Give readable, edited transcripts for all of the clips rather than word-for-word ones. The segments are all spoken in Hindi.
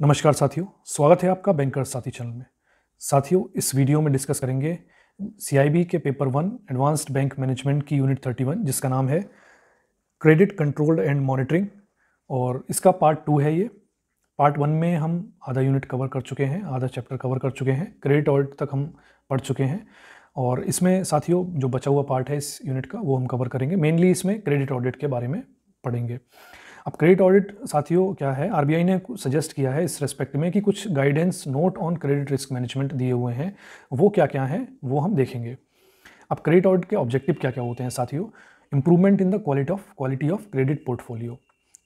नमस्कार साथियों, स्वागत है आपका बैंकर साथी चैनल में। साथियों, इस वीडियो में डिस्कस करेंगे सीआईबी के पेपर 1 एडवांस्ड बैंक मैनेजमेंट की यूनिट 31 जिसका नाम है क्रेडिट कंट्रोल एंड मॉनिटरिंग, और इसका पार्ट 2 है। ये पार्ट 1 में हम आधा यूनिट कवर कर चुके हैं, आधा चैप्टर कवर कर चुके हैं, क्रेडिट ऑडिट तक हम पढ़ चुके हैं। और इसमें साथियों जो बचा हुआ पार्ट है इस यूनिट का वो हम कवर करेंगे। मेनली इसमें क्रेडिट ऑडिट के बारे में पढ़ेंगे। अब क्रेडिट ऑडिट साथियों क्या है, आरबीआई ने सजेस्ट किया है इस रेस्पेक्ट में कि कुछ guidance note on credit risk management दिए हुए हैं, वो क्या क्या हैं वो हम देखेंगे। अब क्रेडिट ऑडिट के ऑब्जेक्टिव क्या क्या होते हैं साथियों? Improvement in the quality of credit portfolio.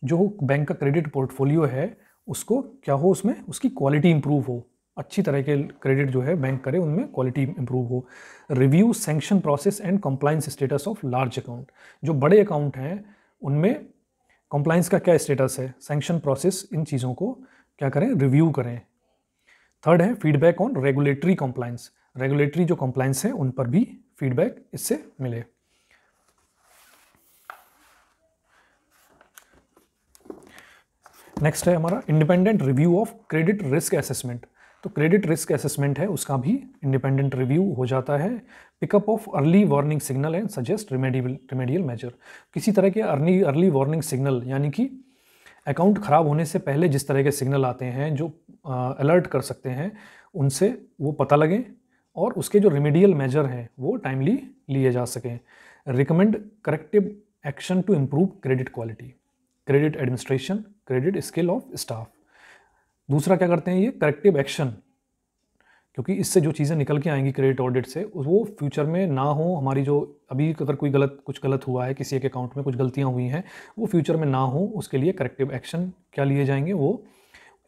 जो बैंक का क्रेडिट पोर्टफोलियो है उसको क्या हो, उसमें उसकी क्वालिटी इंप्रूव हो, अच्छी तरह के क्रेडिट जो है बैंक करे उनमें क्वालिटी इंप्रूव हो। Review sanction process and compliance status of large account. जो बड़े अकाउंट हैं उनमें कंप्लायंस का क्या स्टेटस है, सैंक्शन प्रोसेस, इन चीज़ों को क्या करें, रिव्यू करें। थर्ड है feedback on regulatory compliance. Regulatory जो कंप्लायंस है उन पर भी फीडबैक इससे मिले। नेक्स्ट है हमारा independent review of credit risk assessment. तो क्रेडिट रिस्क असेसमेंट है उसका भी इंडिपेंडेंट रिव्यू हो जाता है। Pick up of early warning signal and suggest remedial measure. किसी तरह के अर्ली वार्निंग सिग्नल, यानी कि अकाउंट ख़राब होने से पहले जिस तरह के सिग्नल आते हैं जो अलर्ट कर सकते हैं, उनसे वो पता लगें और उसके जो रिमेडियल मेजर हैं वो टाइमली लिए जा सकें। Recommend corrective action to improve credit quality, credit administration, credit skill of staff. दूसरा क्या करते हैं ये करेक्टिव एक्शन, क्योंकि इससे जो चीज़ें निकल के आएंगी क्रेडिट ऑडिट से वो फ्यूचर में ना हो। हमारी जो अभी अगर कोई कुछ गलत हुआ है, किसी एक अकाउंट में कुछ गलतियां हुई हैं, वो फ्यूचर में ना हो, उसके लिए करेक्टिव एक्शन क्या लिए जाएंगे, वो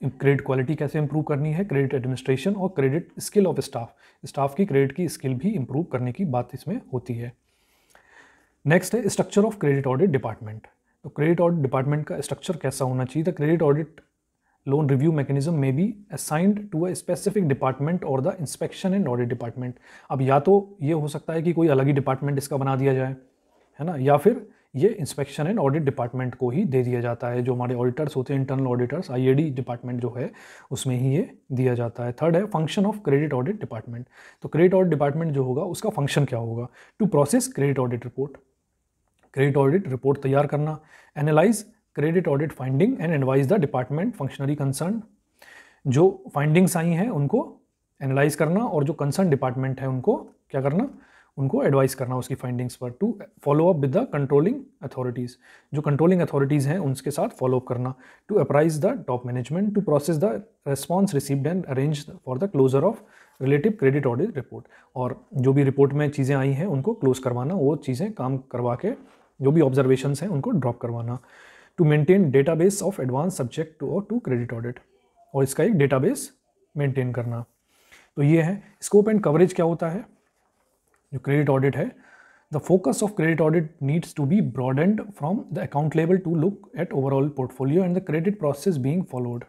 क्रेडिट क्वालिटी कैसे इंप्रूव करनी है, क्रेडिट एडमिनिस्ट्रेशन और क्रेडिट स्किल ऑफ स्टाफ की क्रेडिट की स्किल भी इंप्रूव करने की बात इसमें होती है। नेक्स्ट है structure of credit audit department. तो क्रेडिट ऑडिट डिपार्टमेंट का स्ट्रक्चर कैसा होना चाहिए? The credit audit loan review mechanism may be assigned to a specific department और the inspection and audit department. अब या तो ये हो सकता है कि कोई अलग ही डिपार्टमेंट इसका बना दिया जाए, है ना, या फिर ये इंस्पेक्शन एंड ऑडिट डिपार्टमेंट को ही दे दिया जाता है। जो हमारे ऑडिटर्स होते हैं, इंटरनल ऑडिटर्स, आईएडी डिपार्टमेंट जो है उसमें ही ये दिया जाता है। थर्ड है function of credit audit department. तो क्रेडिट ऑडिट डिपार्टमेंट जो होगा उसका फंक्शन क्या होगा? To process credit audit report, credit audit report तैयार करना। Analyse credit audit finding and advise the department functionary concern. जो फाइंडिंग्स आई हैं उनको एनालाइज करना और जो कंसर्न डिपार्टमेंट है उनको क्या करना, उनको एडवाइस करना उसकी फाइंडिंग्स पर। To follow up with the controlling authorities, जो कंट्रोलिंग अथॉरिटीज़ हैं उनके साथ फॉलो अप करना। To apprise the top management, to process the response received and arrange for the closure of relative credit audit report. और जो भी रिपोर्ट में चीज़ें आई हैं उनको क्लोज करवाना, वो चीज़ें काम करवा के जो भी ऑब्जर्वेशंस हैं उनको ड्रॉप करवाना। To maintain database of advance subject to credit audit, और इसका एक डेटाबेस मेंटेन करना। तो ये है स्कोप एंड कवरेज। क्या होता है जो क्रेडिट ऑडिट है? The focus of credit audit needs to be broadened from the account level to look at overall portfolio and the credit process being followed.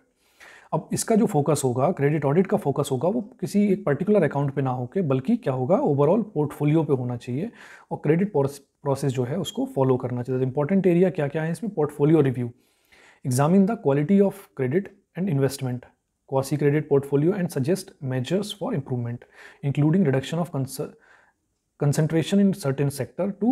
अब इसका जो फोकस होगा, क्रेडिट ऑडिट का फोकस होगा, वो किसी एक पर्टिकुलर अकाउंट पे ना होकर बल्कि क्या होगा, ओवरऑल पोर्टफोलियो पे होना चाहिए और क्रेडिट प्रोसेस जो है उसको फॉलो करना चाहिए। इंपॉर्टेंट एरिया क्या क्या है इसमें? Portfolio review, examine the quality of credit and investment, quasi credit portfolio and suggest measures for improvement including reduction of concentration in certain sector to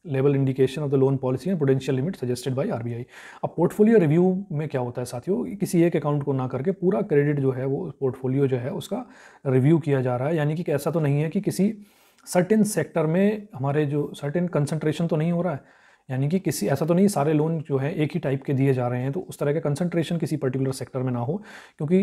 level indication of the loan policy and prudential limit suggested by RBI। अब पोर्टफोलियो रिव्यू में क्या होता है साथियों, किसी एक अकाउंट को ना करके पूरा क्रेडिट जो है वो पोर्टफोलियो जो है उसका रिव्यू किया जा रहा है। यानी कि ऐसा तो नहीं है कि किसी सर्टेन सेक्टर में हमारे जो सर्टेन कंसंट्रेशन तो नहीं हो रहा है, यानी कि किसी ऐसा तो नहीं सारे लोन जो है एक ही टाइप के दिए जा रहे हैं, तो उस तरह का कंसंट्रेशन किसी पर्टिकुलर सेक्टर में ना हो, क्योंकि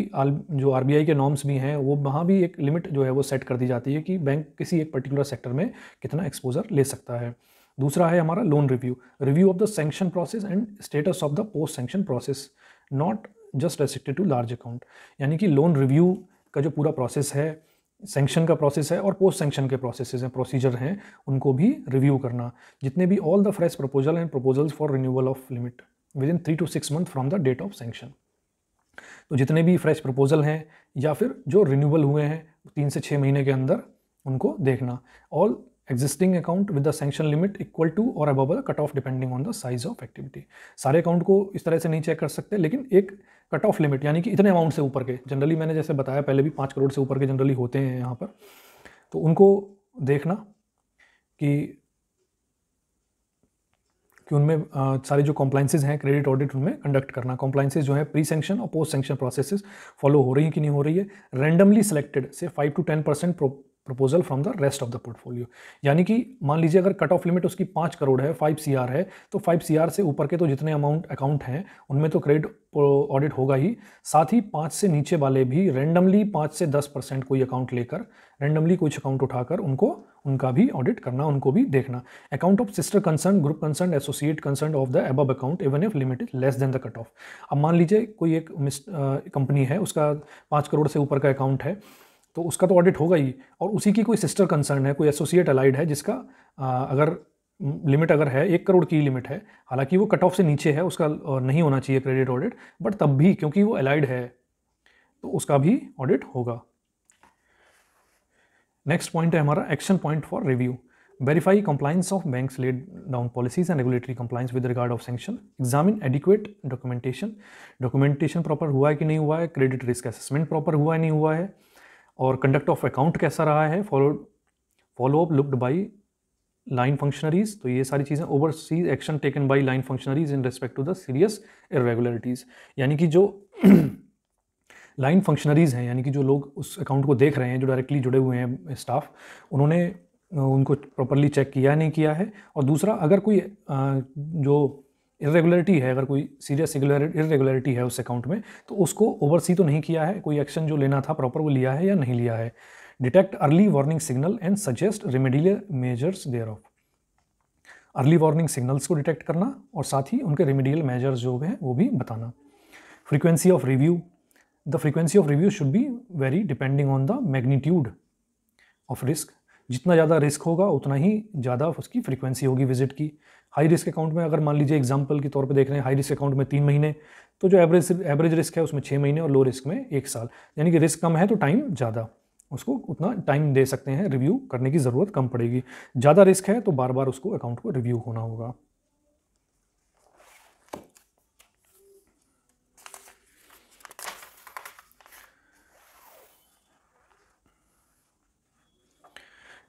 जो आरबीआई के नॉर्म्स भी हैं वो वहाँ भी एक लिमिट जो है वो सेट कर दी जाती है कि बैंक किसी एक पर्टिकुलर सेक्टर में कितना एक्सपोजर ले सकता है। दूसरा है हमारा loan review of the sanction process and status of the post sanction process, not just restricted to large account. यानी कि लोन रिव्यू का जो पूरा प्रोसेस है, सैंक्शन का प्रोसेस है और पोस्ट सैंक्शन के प्रोसेसेस हैं, प्रोसीजर हैं, उनको भी रिव्यू करना। जितने भी all the fresh proposal and proposals for renewal of limit within 3 to 6 months from the date of sanction. तो जितने भी फ्रेश प्रपोजल हैं या फिर जो रिन्यूअल हुए हैं 3 से 6 महीने के अंदर, उनको देखना। All existing account with the sanction limit equal to or above the cut off depending on the size of activity. सारे अकाउंट को इस तरह से नहीं चेक कर सकते, लेकिन एक कट ऑफ लिमिट यानी कि इतने अमाउंट से ऊपर के, जनरली मैंने जैसे बताया पहले भी 5 करोड़ से ऊपर के जनरली होते हैं यहाँ पर, तो उनको देखना कि उनमें सारे जो कॉम्प्लाइंसेज हैं क्रेडिट ऑडिट उनमें कंडक्ट करना। कॉम्प्लाइंसेज जो है प्री सेंक्शन और पोस्ट सेंक्शन प्रोसेसेस फॉलो हो रही है कि नहीं हो रही है। रैंडमली सिलेक्टेड से 5 to 10% proposal from the rest of the portfolio, यानी कि मान लीजिए अगर कट ऑफ लिमिट उसकी 5 करोड़ है, 5 CR है, तो 5 CR से ऊपर के तो जितने अकाउंट हैं उनमें तो क्रेडिट ऑडिट होगा ही, साथ ही 5 से नीचे वाले भी रैंडमली 5 से 10% कोई अकाउंट लेकर, रैंडमली कुछ अकाउंट उठाकर उनका भी ऑडिट करना, उनको भी देखना। Account of sister concern, group concern, associate concern of the above account even if limit is less than the cut of. अब मान लीजिए कोई एक कंपनी है, उसका 5 करोड़ से ऊपर का अकाउंट है, तो उसका तो ऑडिट होगा ही, और उसी की कोई सिस्टर कंसर्न है, कोई एसोसिएट अलाइड है जिसका अगर लिमिट अगर है 1 करोड़ की लिमिट है, हालांकि वो कट ऑफ से नीचे है, उसका नहीं होना चाहिए क्रेडिट ऑडिट, बट तब भी क्योंकि वो अलाइड है तो उसका भी ऑडिट होगा। नेक्स्ट पॉइंट है हमारा action point for review. Verify compliance of banks laid down policies and regulatory compliance with regard of sanction. Examine adequate documentation proper हुआ है कि नहीं हुआ है, क्रेडिट रिस्क असेसमेंट प्रॉपर हुआ है नहीं हुआ है, और कंडक्ट ऑफ अकाउंट कैसा रहा है, follow up looked by line functionaries. तो ये सारी चीज़ें oversees action taken by line functionaries in respect to the serious irregularities, यानी कि जो लाइन फंक्शनरीज़ हैं, यानी कि जो लोग उस अकाउंट को देख रहे हैं, जो डायरेक्टली जुड़े हुए हैं स्टाफ, उन्होंने उनको प्रॉपरली चेक किया नहीं किया है। और दूसरा, अगर कोई जो इरेगुलरिटी है, अगर कोई सीरियस इरेगुलरिटी है उस अकाउंट में, तो उसको ओवरसी तो नहीं किया है, कोई एक्शन जो लेना था प्रॉपर वो लिया है या नहीं लिया है। Detect early warning signal and suggest remedial measures thereof. Early warning signals को डिटेक्ट करना और साथ ही उनके रेमेडियल मेजर्स जो हैं वो भी बताना। Frequency of review. The frequency of review should be very depending on the magnitude of risk. जितना ज़्यादा रिस्क होगा उतना ही ज़्यादा उसकी फ्रीक्वेंसी होगी विजिट की। हाई रिस्क अकाउंट में अगर मान लीजिए एग्जांपल के तौर पे देख रहे हैं, हाई रिस्क अकाउंट में 3 महीने, तो जो एवरेज रिस्क है उसमें 6 महीने, और लो रिस्क में 1 साल, यानी कि रिस्क कम है तो टाइम ज़्यादा, उसको उतना टाइम दे सकते हैं, रिव्यू करने की ज़रूरत कम पड़ेगी। ज़्यादा रिस्क है तो बार बार उसको अकाउंट को रिव्यू होना होगा।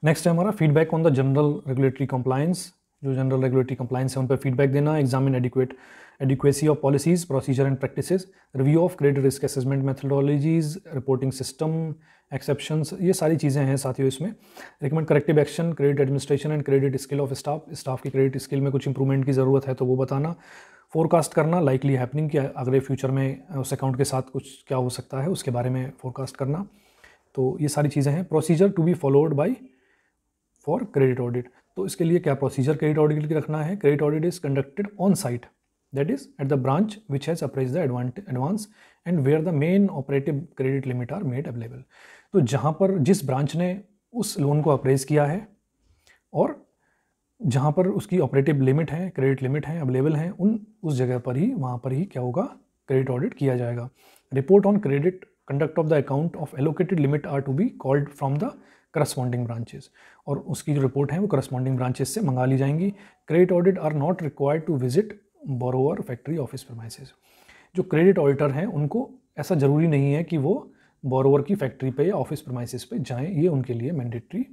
नेक्स्ट है हमारा feedback on the general regulatory compliance. जो जनरल रेगुलेटरी कंप्लायंस है उन पर फीडबैक देना। Examine adequacy of policies, procedure and practices, review of credit risk assessment methodologies, reporting system, exceptions, ये सारी चीज़ें हैं साथियों इसमें। Recommend corrective action, credit administration and credit skill of staff की क्रेडिट स्किल में कुछ इंप्रूवमेंट की ज़रूरत है तो वो बताना। फोरकास्ट करना, लाइकली हैपनिंग, कि अगले फ्यूचर में उस अकाउंट के साथ कुछ क्या हो सकता है उसके बारे में फोरकास्ट करना। तो ये सारी चीज़ें हैं। Procedure to be followed by for credit audit. तो इसके लिए क्या प्रोसीजर क्रेडिट ऑडिट की रखना है। Credit audit is conducted on site, that is at the branch which has appraise the advance and where the main operative credit limit are made available. तो जहाँ पर जिस ब्रांच ने उस लोन को अप्रेज किया है और जहाँ पर उसकी ऑपरेटिव लिमिट है, क्रेडिट लिमिट है, अवेलेबल हैं, उस जगह पर ही, वहाँ पर ही क्या होगा, क्रेडिट ऑडिट किया जाएगा। Report on credit conduct of the account of allocated limit are to be called from the corresponding branches, और उसकी जो रिपोर्ट है वो करस्पॉन्डिंग ब्रांचेस से मंगा ली जाएंगी। Credit audit are not required to visit borrower factory office premises. जो क्रेडिट ऑडिटर हैं उनको ऐसा ज़रूरी नहीं है कि वो बोरोवर की फैक्ट्री पे या ऑफिस प्रीमाइसेस पे जाएं, ये उनके लिए मैंडेटरी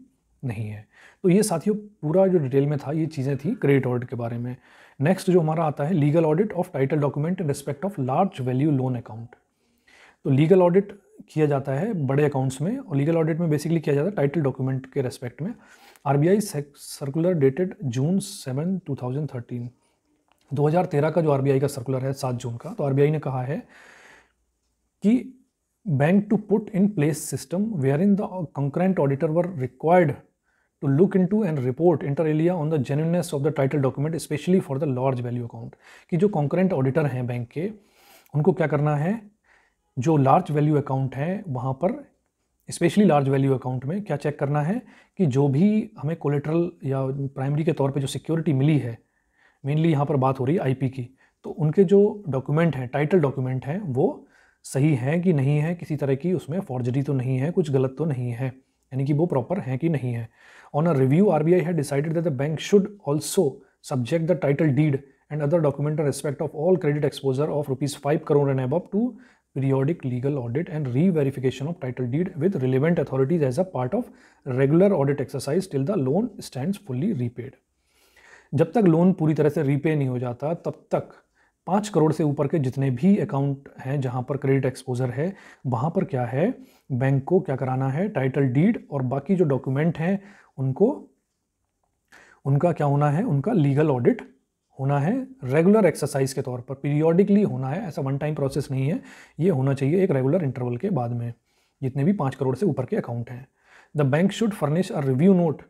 नहीं है। तो ये साथियों पूरा जो डिटेल में था ये चीज़ें थी क्रेडिट ऑडिट के बारे में। नेक्स्ट जो हमारा आता है legal audit of title document in respect of large value loan account. तो लीगल ऑडिट किया जाता है बड़े अकाउंट्स में, और लीगल ऑडिट में बेसिकली किया जाता है टाइटल डॉक्यूमेंट के रेस्पेक्ट में। आरबीआई सर्कुलर डेटेड जून 7, 2013, 2013 का जो आरबीआई का सर्कुलर है 7 जून का, तो आरबीआई ने कहा है कि bank to put in place system wherein the concurrent auditor were required to look into and report inter alia on the genuineness of the title document specially for the large value account. कि जो कंकरेंट ऑडिटर हैं बैंक के, उनको क्या करना है, जो लार्ज वैल्यू अकाउंट है वहाँ पर स्पेशली लार्ज वैल्यू अकाउंट में क्या चेक करना है कि जो भी हमें कोलेट्रल या प्राइमरी के तौर पे जो सिक्योरिटी मिली है, मेनली यहाँ पर बात हो रही है आईपी की, तो उनके जो डॉक्यूमेंट हैं, टाइटल डॉक्यूमेंट हैं, वो सही हैं कि नहीं है, किसी तरह की उसमें फॉर्जरी तो नहीं है, कुछ गलत तो नहीं है, यानी कि वो प्रॉपर है कि नहीं है। On a review RBI had decided that the bank should also subject the title deed and other document in respect of all credit exposure of rupees 5 crore and above to periodic legal audit and re-verification of title deed with relevant authorities as a part of regular audit exercise till the loan stands fully repaid। जब तक लोन पूरी तरह से रीपे नहीं हो जाता तब तक 5 करोड़ से ऊपर के जितने भी अकाउंट हैं जहां पर क्रेडिट एक्सपोजर है वहां पर क्या है, बैंक को क्या कराना है, टाइटल डीड और बाकी जो डॉक्यूमेंट हैं उनका क्या होना है, उनका लीगल ऑडिट होना है रेगुलर एक्सरसाइज के तौर पर, पीरियोडिकली होना है, ऐसा वन टाइम प्रोसेस नहीं है, ये होना चाहिए एक रेगुलर इंटरवल के बाद में जितने भी 5 करोड़ से ऊपर के अकाउंट हैं। The bank should furnish a review note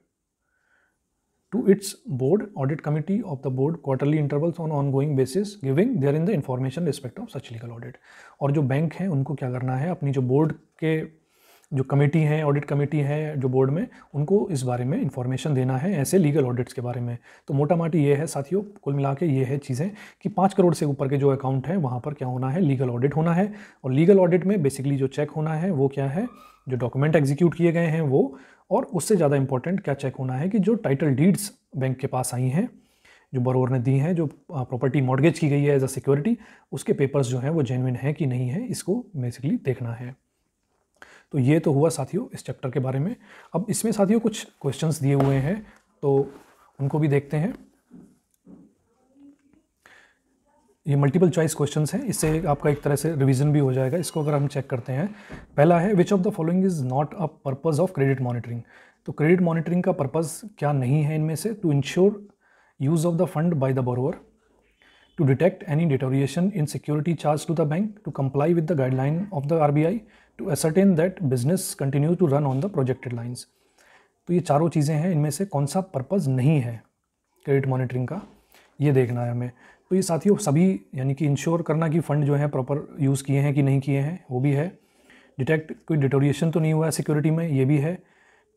to its board audit committee of the board quarterly intervals on ongoing basis giving therein the information respect of such legal audit. और जो बैंक है उनको क्या करना है, अपनी जो बोर्ड के जो कमेटी है, ऑडिट कमेटी है जो बोर्ड में, उनको इस बारे में इंफॉर्मेशन देना है ऐसे लीगल ऑडिट्स के बारे में। तो मोटा माटी ये है साथियों, कुल मिला के ये है चीज़ें कि 5 करोड़ से ऊपर के जो अकाउंट हैं वहाँ पर क्या होना है, लीगल ऑडिट होना है। और लीगल ऑडिट में बेसिकली जो चेक होना है वो क्या है, जो डॉक्यूमेंट एग्जीक्यूट किए गए हैं वो, और उससे ज़्यादा इंपॉर्टेंट क्या चेक होना है कि जो टाइटल डीड्स बैंक के पास आई हैं, जो बोरोवर ने दी हैं, जो प्रॉपर्टी मॉर्गेज की गई है एज अ सिक्योरिटी, उसके पेपर्स जो हैं वो जेन्युइन है कि नहीं है, इसको बेसिकली देखना है। तो ये तो हुआ साथियों इस चैप्टर के बारे में। अब इसमें साथियों कुछ क्वेश्चंस दिए हुए हैं तो उनको भी देखते हैं। ये मल्टीपल चॉइस क्वेश्चंस हैं, इससे आपका एक तरह से रिवीजन भी हो जाएगा। इसको अगर हम चेक करते हैं, पहला है which of the following is not a purpose of credit monitoring. तो क्रेडिट मॉनिटरिंग का पर्पस क्या नहीं है इनमें से, to ensure use of the fund by the borrower, to detect any deterioration in security charged to the bank, to comply with the guideline of the RBI, to ascertain that business continue to run on the projected lines। तो ये चारों चीज़ें हैं, इनमें से कौन सा पर्पज़ नहीं है क्रेडिट मॉनिटरिंग का, ये देखना है हमें। तो ये साथियों सभी, यानी कि इंश्योर करना कि फ़ंड जो है प्रॉपर यूज़ किए हैं कि नहीं किए हैं वो भी है, डिटेक्ट कोई डिटोरिएशन तो नहीं हुआ है सिक्योरिटी में, ये भी है,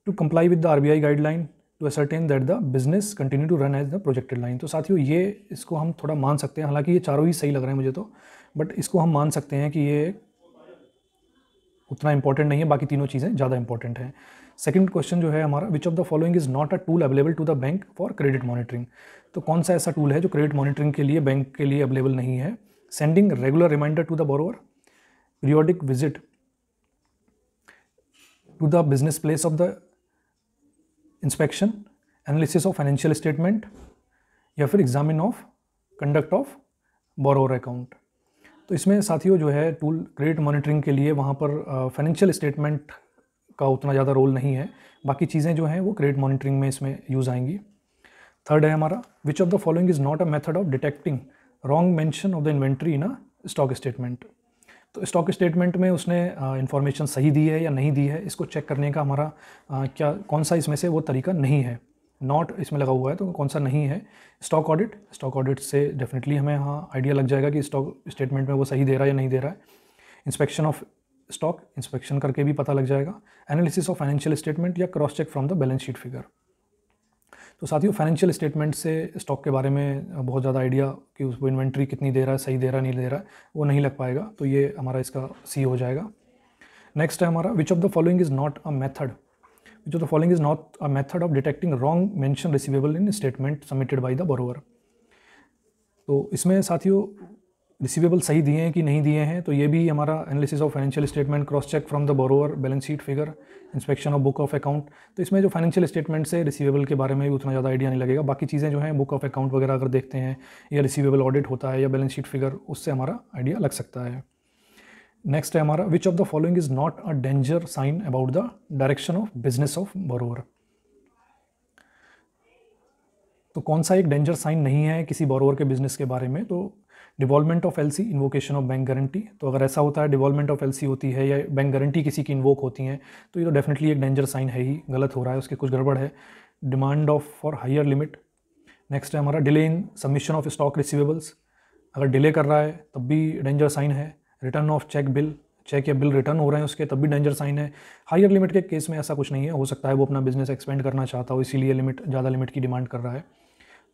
to comply with the RBI guideline, to ascertain that the business continue to run as the projected line. तो साथियों ये इसको हम थोड़ा मान सकते हैं, हालांकि ये चारों ही सही लग रहे हैं मुझे तो, बट इसको हम मान सकते हैं कि ये उतना इंपॉर्टेंट नहीं है, बाकी तीनों चीज़ें ज़्यादा इंपॉर्टेंट हैं। सेकंड क्वेश्चन जो है हमारा, which of the following is not a tool available to the bank for credit monitoring. तो कौन सा ऐसा टूल है जो क्रेडिट मॉनिटरिंग के लिए बैंक के लिए अवेलेबल नहीं है। Sending regular reminder to the borrower, periodic visit to the business place of the inspection, analysis of financial statement, या फिर examine of conduct of borrower account. तो इसमें साथियों जो है टूल क्रेडिट मॉनिटरिंग के लिए वहाँ पर फाइनेंशियल स्टेटमेंट का उतना ज़्यादा रोल नहीं है, बाकी चीज़ें जो हैं वो क्रेडिट मॉनिटरिंग में इसमें यूज़ आएंगी। थर्ड है हमारा, which of the following is not a method of detecting wrong mention of the inventory in a stock statement. तो स्टॉक स्टेटमेंट में उसने इन्फॉर्मेशन सही दी है या नहीं दी है, इसको चेक करने का हमारा क्या कौन सा इसमें से वो तरीका नहीं है। नॉट इसमें लगा हुआ है तो कौन सा नहीं है। स्टॉक ऑडिट से डेफिनेटली हमें हाँ आइडिया लग जाएगा कि स्टॉक स्टेटमेंट में वो सही दे रहा है या नहीं दे रहा है। इंस्पेक्शन ऑफ स्टॉक, इंस्पेक्शन करके भी पता लग जाएगा। एनालिसिस ऑफ फाइनेंशियल स्टेटमेंट या cross check from the balance sheet figure. तो साथियों फाइनेंशियल स्टेटमेंट से स्टॉक के बारे में बहुत ज़्यादा आइडिया कि उसको इन्वेंट्री कितनी दे रहा है, सही दे रहा है नहीं दे रहा है, वो नहीं लग पाएगा, तो ये हमारा इसका सी हो जाएगा। नेक्स्ट है हमारा, which of the following is not a method, which of the following is not a method of detecting wrong mention receivable in statement submitted by the borrower. तो इसमें साथियों रिसीवेबल सही दिए हैं कि नहीं दिए हैं, तो ये भी हमारा analysis of financial statement, cross check from the borrower, balance sheet figure, inspection of book of account. तो इसमें जो फाइनेंशियल स्टेटमेंट से रिसीवेबल के बारे में भी उतना ज़्यादा आइडिया नहीं लगेगा, बाकी चीज़ें जो हैं बुक ऑफ अकाउंट वगैरह अगर देखते हैं या रिसीवेबल ऑडिट होता है या बैलेंस शीट फिगर, उससे हमारा आइडिया लग सकता है। नेक्स्ट है हमारा, which of the following is not a danger sign about the direction of business of borrower. तो कौन सा एक डेंजर साइन नहीं है किसी बोरोवर के बिजनेस के बारे में, तो devolvement of LC, invocation of bank guarantee. तो अगर ऐसा होता है, डिवॉल्वमेंट ऑफ एलसी होती है या बैंक गारंटी किसी की इन्वोक होती हैं, तो ये तो डेफिनेटली एक डेंजर साइन है ही, गलत हो रहा है, उसके कुछ गड़बड़ है। Demand of for higher limit. Next है हमारा, delay in submission of stock receivables, अगर डिले कर रहा है तब भी डेंजर साइन है। Return of cheque bill, cheque या बिल रिटर्न हो रहे हैं उसके, तब भी डेंजर साइन है। हायर लिमिट के केस में ऐसा कुछ नहीं है, हो सकता है वो अपना बिजनेस एक्सपेंड करना चाहता हो, इसीलिए ज़्यादा लिमिट की डिमांड कर रहा है।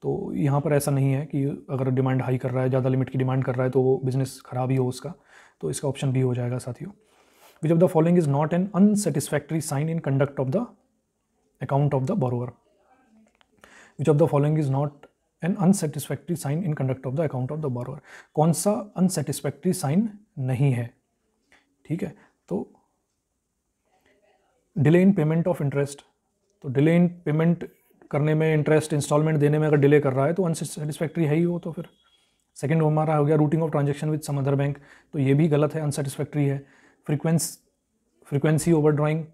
तो यहाँ पर ऐसा नहीं है कि अगर डिमांड हाई कर रहा है, ज़्यादा लिमिट की डिमांड कर रहा है तो वो बिज़नेस ख़राब ही हो उसका, तो इसका ऑप्शन भी हो जाएगा साथियों। Which of the following is not an unsatisfactory sign in conduct of the account of the borrower, which of the following is not an unsatisfactory sign in conduct of the account of the borrower, कौन सा अनसेटिस्फैक्ट्री साइन नहीं है, ठीक है। तो delay in payment of interest, तो डिले इन पेमेंट करने में, इंटरेस्ट इंस्टॉलमेंट देने में अगर डिले कर रहा है तो अनसेटिस्फैक्ट्री है ही वो। तो फिर सेकंड हमारा हो गया routing of transaction with some other bank, तो ये भी गलत है, अनसेटिस्फैक्ट्री है। फ्रीक्वेंसी ओवर ड्राइंग,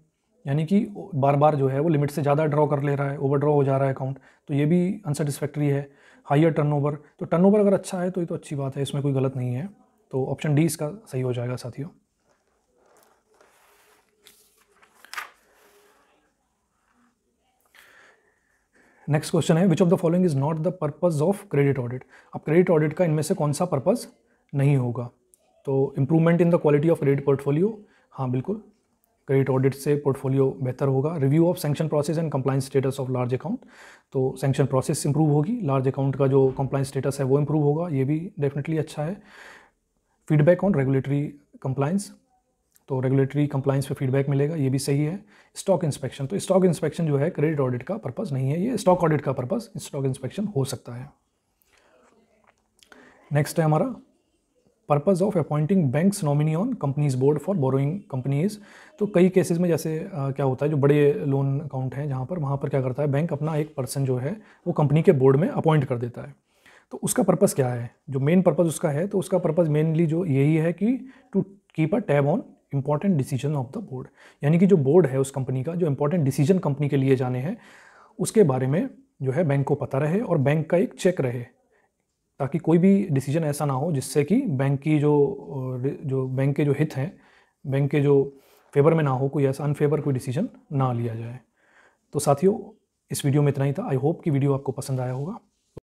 यानी कि बार बार जो है वो लिमिट से ज़्यादा ड्रॉ कर ले रहा है, ओवर ड्रॉ हो जा रहा है अकाउंट, तो ये भी अनसेटिस्फैक्ट्री है। हायर टर्नओवर, तो टर्नओवर अगर अच्छा है तो ये तो अच्छी बात है, इसमें कोई गलत नहीं है, तो ऑप्शन डी इसका सही हो जाएगा साथियों। नेक्स्ट क्वेश्चन है which of the following is not the purpose of credit audit. अब क्रेडिट ऑडिट का इनमें से कौन सा पर्पज नहीं होगा, तो improvement in the quality of credit portfolio, हाँ बिल्कुल, क्रेडिट ऑडिट से पोर्टफोलियो बेहतर होगा। Review of sanction process and compliance status of large account, तो सैंक्शन प्रोसेस इंप्रूव होगी, लार्ज अकाउंट का जो कंप्लाइंस स्टेटस है वो इंप्रूव होगा, ये भी डेफिनेटली अच्छा है। फीडबैक ऑन रेगुलेटरी कंप्लाइंस, तो रेगुलेटरी कंप्लाइंस पे फीडबैक मिलेगा, ये भी सही है। स्टॉक इंस्पेक्शन, तो स्टॉक इंस्पेक्शन जो है क्रेडिट ऑडिट का पर्पस नहीं है, ये स्टॉक ऑडिट का पर्पस स्टॉक इंस्पेक्शन हो सकता है। नेक्स्ट है हमारा purpose of appointing banks nominee on companies board for borrowing companies, तो कई केसेस में जैसे क्या होता है, जो बड़े लोन अकाउंट हैं जहाँ पर, वहाँ पर क्या करता है बैंक अपना एक पर्सन जो है वो कंपनी के बोर्ड में अपॉइंट कर देता है। तो उसका पर्पस क्या है, जो मेन पर्पस उसका है, तो उसका पर्पस मेनली जो यही है कि to keep a tab on important decision of the board, यानी कि जो बोर्ड है उस कंपनी का, जो इंपॉर्टेंट डिसीजन कंपनी के लिए जाने हैं उसके बारे में जो है बैंक को पता रहे और बैंक का एक चेक रहे, ताकि कोई भी डिसीजन ऐसा ना हो जिससे कि बैंक की जो बैंक के जो हित हैं, बैंक के जो फेवर में ना हो, कोई ऐसा अनफेवर कोई डिसीजन ना लिया जाए। तो साथियों इस वीडियो में इतना ही था। आई होप कि वीडियो आपको पसंद आया होगा।